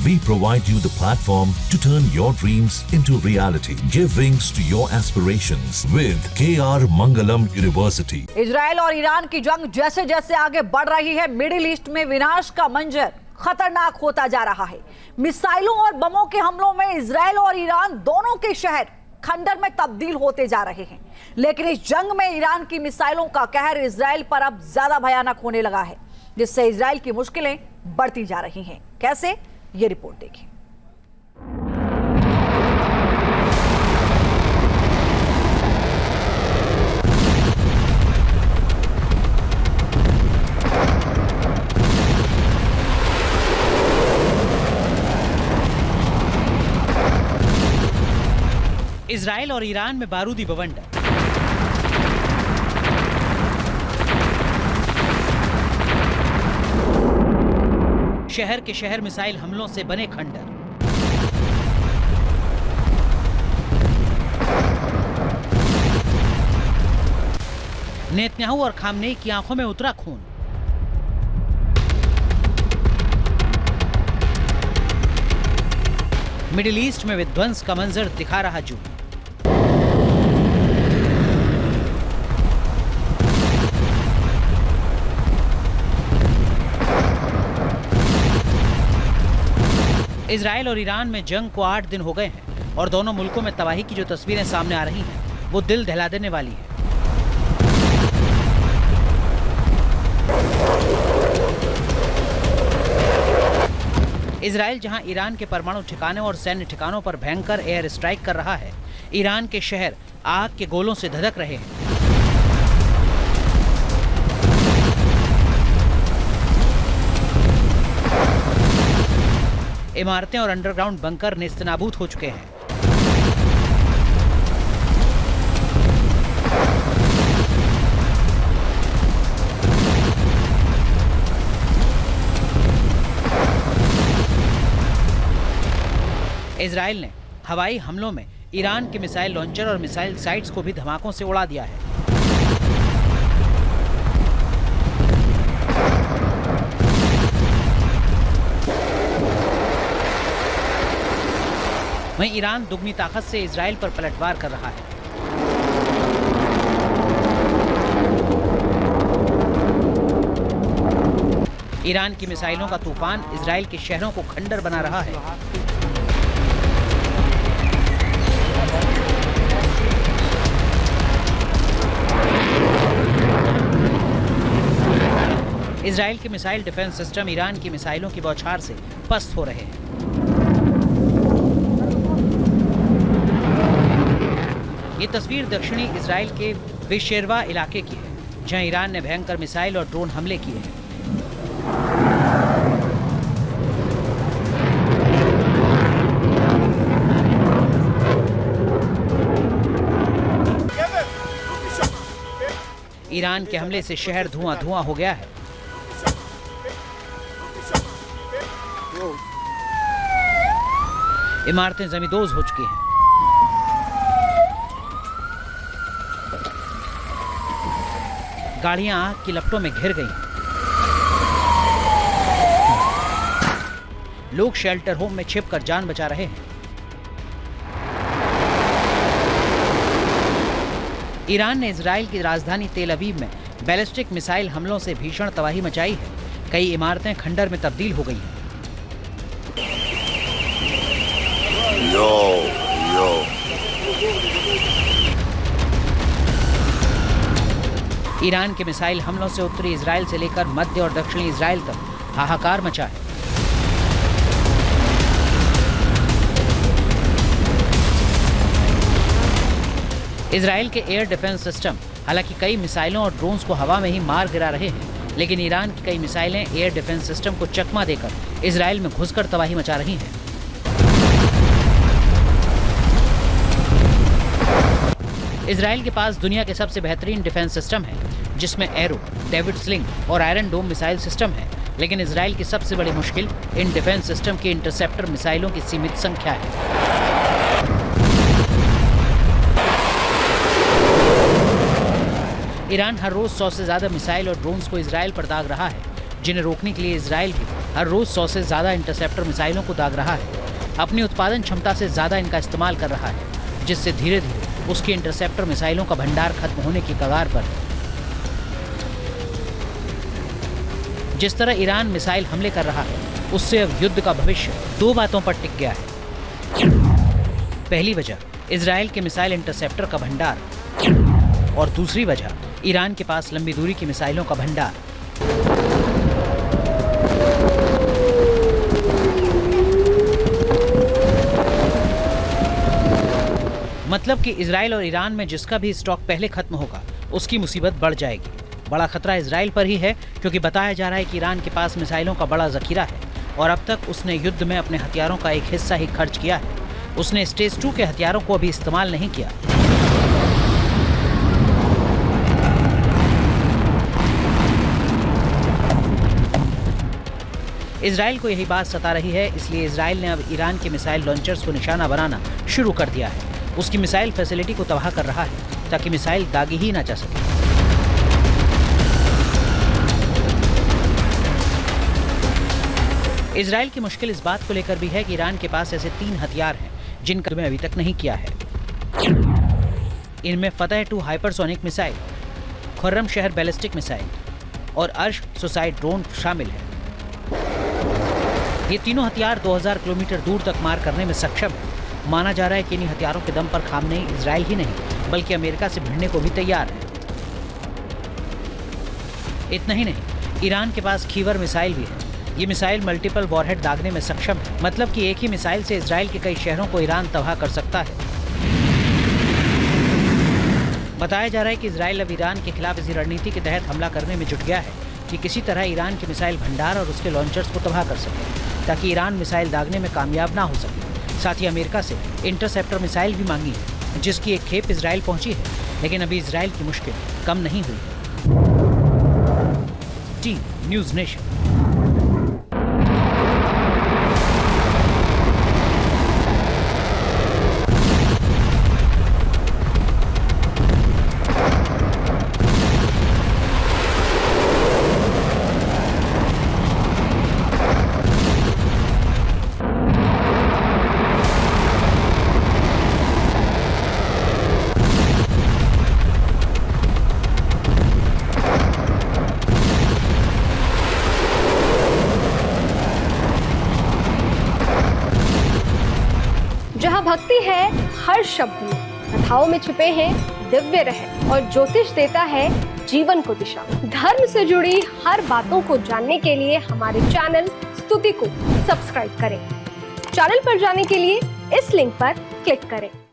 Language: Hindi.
We provide you the platform to turn your dreams into reality. Give wings to your aspirations with KR Mangalam University. Israel और ईरान की जंग जैसे जैसे आगे बढ़ रही है, मिडिल ईस्ट में विनाश का मंजर खतरनाक होता जा रहा है। मिसाइलों और बमों के हमलों में इजराइल और ईरान दोनों के शहर खंडर में तब्दील होते जा रहे हैं। लेकिन इस जंग में ईरान की मिसाइलों का कहर इजराइल पर अब ज्यादा भयानक होने लगा है, जिससे इजराइल की मुश्किलें बढ़ती जा रही हैं। कैसे, ये रिपोर्ट देखिए। इजराइल और ईरान में बारूदी बवंडर। शहर के शहर मिसाइल हमलों से बने खंडर। नेतन्याहू और खामनेई की आंखों में उतरा खून। मिडिल ईस्ट में विध्वंस का मंजर दिखा रहा जू। इजराइल और ईरान में जंग को 8 दिन हो गए हैं और दोनों मुल्कों में तबाही की जो तस्वीरें सामने आ रही हैं वो दिल दहला देने वाली है। इजराइल जहां ईरान के परमाणु ठिकानों और सैन्य ठिकानों पर भयंकर एयर स्ट्राइक कर रहा है, ईरान के शहर आग के गोलों से धधक रहे हैं। इमारतें और अंडरग्राउंड बंकर नेस्तनाबूद हो चुके हैं। इजराइल ने हवाई हमलों में ईरान के मिसाइल लॉन्चर और मिसाइल साइट्स को भी धमाकों से उड़ा दिया है। वहीं ईरान दुगनी ताकत से इजराइल पर पलटवार कर रहा है। ईरान की मिसाइलों का तूफान इजराइल के शहरों को खंडर बना रहा है। इजराइल के मिसाइल डिफेंस सिस्टम ईरान की मिसाइलों की बौछार से पस्त हो रहे हैं। ये तस्वीर दक्षिणी इजराइल के बेशेरवा इलाके की है, जहां ईरान ने भयंकर मिसाइल और ड्रोन हमले किए हैं। ईरान के हमले से शहर धुआं-धुआं हो गया है। इमारतें जमींदोज हो चुकी हैं। गाड़ियां आग की लपटों में घिर गई। लोग शेल्टर होम में छिपकर जान बचा रहे हैं। ईरान ने इजराइल की राजधानी तेल अवीव में बैलिस्टिक मिसाइल हमलों से भीषण तबाही मचाई है। कई इमारतें खंडर में तब्दील हो गई हैं। ईरान के मिसाइल हमलों से उत्तरी इजराइल से लेकर मध्य और दक्षिणी इजराइल तक हाहाकार मचा है। इजराइल के एयर डिफेंस सिस्टम हालांकि कई मिसाइलों और ड्रोन्स को हवा में ही मार गिरा रहे हैं, लेकिन ईरान की कई मिसाइलें एयर डिफेंस सिस्टम को चकमा देकर इजराइल में घुसकर तबाही मचा रही हैं। इजराइल के पास दुनिया के सबसे बेहतरीन डिफेंस सिस्टम है, जिसमें एरो, डेविड स्लिंग और आयरन डोम मिसाइल सिस्टम है। लेकिन इजराइल की सबसे बड़ी मुश्किल इन डिफेंस सिस्टम के इंटरसेप्टर मिसाइलों की सीमित संख्या है। ईरान हर रोज 100 से ज्यादा मिसाइल और ड्रोन्स को इजराइल पर दाग रहा है, जिन्हें रोकने के लिए इजराइल भी हर रोज 100 से ज्यादा इंटरसेप्टर मिसाइलों को दाग रहा है, अपनी उत्पादन क्षमता से ज्यादा इनका इस्तेमाल कर रहा है, जिससे धीरे धीरे उसके इंटरसेप्टर मिसाइलों का भंडार खत्म होने की कगार पर है। जिस तरह ईरान मिसाइल हमले कर रहा है, उससे अब युद्ध का भविष्य 2 बातों पर टिक गया है। पहली वजह इजराइल के मिसाइल इंटरसेप्टर का भंडार और दूसरी वजह ईरान के पास लंबी दूरी की मिसाइलों का भंडार। मतलब कि इजराइल और ईरान में जिसका भी स्टॉक पहले खत्म होगा, उसकी मुसीबत बढ़ जाएगी। बड़ा खतरा इजराइल पर ही है, क्योंकि बताया जा रहा है कि ईरान के पास मिसाइलों का बड़ा जखीरा है और अब तक उसने युद्ध में अपने हथियारों का एक हिस्सा ही खर्च किया है। उसने स्टेज 2 के हथियारों को अभी इस्तेमाल नहीं किया। इजराइल को यही बात सता रही है, इसलिए इजराइल ने अब ईरान के मिसाइल लॉन्चर्स को निशाना बनाना शुरू कर दिया है। उसकी मिसाइल फैसिलिटी को तबाह कर रहा है ताकि मिसाइल दागी ही ना जा सके। इजराइल की मुश्किल इस बात को लेकर भी है कि ईरान के पास ऐसे 3 हथियार हैं जिनका में अभी तक नहीं किया है। इनमें फतह 2 हाइपरसोनिक मिसाइल, खुर्रम शहर बैलिस्टिक मिसाइल और अर्श सुसाइड ड्रोन शामिल है। ये तीनों हथियार 2000 किलोमीटर दूर तक मार करने में सक्षम है। माना जा रहा है कि इन हथियारों के दम पर खामनेई इजराइल ही नहीं बल्कि अमेरिका से भिड़ने को भी तैयार है। इतना ही नहीं, ईरान के पास खीवर मिसाइल भी है। ये मिसाइल मल्टीपल वॉरहेड दागने में सक्षम है, मतलब कि एक ही मिसाइल से इजराइल के कई शहरों को ईरान तबाह कर सकता है। बताया जा रहा है कि इजराइल अब ईरान के खिलाफ इसी रणनीति के तहत हमला करने में जुट गया है कि किसी तरह ईरान के मिसाइल भंडार और उसके लॉन्चर्स को तबाह कर सके, ताकि ईरान मिसाइल दागने में कामयाब ना हो सके। साथ ही अमेरिका से इंटरसेप्टर मिसाइल भी मांगी है, जिसकी एक खेप इजराइल पहुंची है, लेकिन अभी इजराइल की मुश्किल कम नहीं हुई है। Team news nation. जहाँ भक्ति है हर शब्द में, कथाओं में छुपे हैं दिव्य रहस्य और ज्योतिष देता है जीवन को दिशा। धर्म से जुड़ी हर बातों को जानने के लिए हमारे चैनल स्तुति को सब्सक्राइब करें। चैनल पर जाने के लिए इस लिंक पर क्लिक करें।